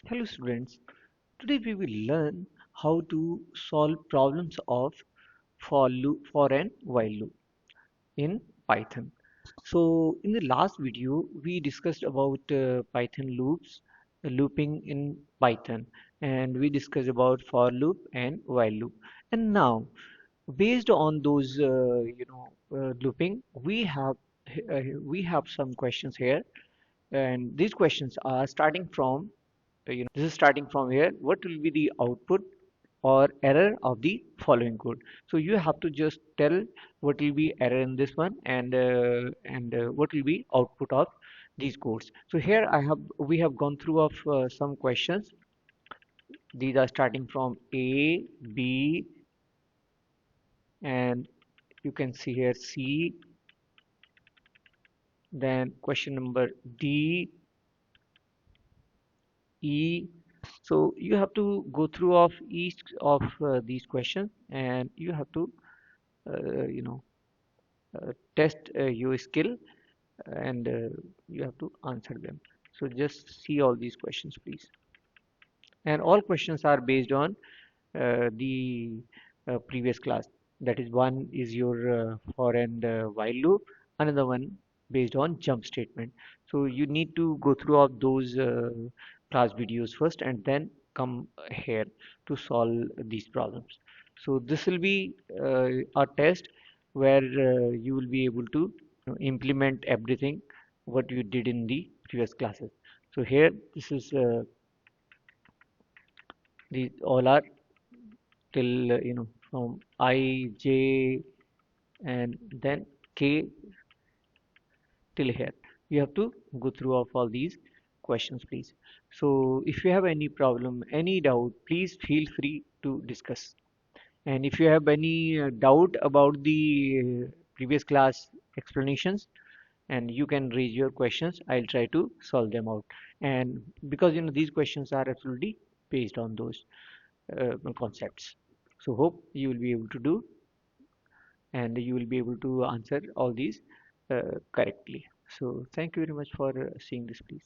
Hello students, today we will learn how to solve problems of for and while loop in Python. So in the last video we discussed about Python loops, looping in Python, and we discussed about for loop and while loop. And now based on those looping we have some questions here, and these questions are starting from this is starting from here. What will be the output or error of the following code? So you have to just tell what will be error in this one, and what will be output of these codes. So here we have gone through of some questions. These are starting from A, B, and you can see here C. Then question number D, E. So you have to go through of each of these questions, and you have to uh, you know test your skill, and you have to answer them. So just see all these questions, please. And all questions are based on the previous class. That is, one is your for and while loop, another one based on jump statement. So you need to go through all those class videos first and then come here to solve these problems. So this will be a test where you will be able to implement everything what you did in the previous classes. So here this is these all are till from I, J, and then K till here. You have to go through of all these questions, please. So if you have any problem, any doubt, please feel free to discuss. And if you have any doubt about the previous class explanations, and you can raise your questions, I'll try to solve them out. And because these questions are absolutely based on those concepts. So hope you will be able to do, and you will be able to answer all these correctly. So thank you very much for seeing this, please.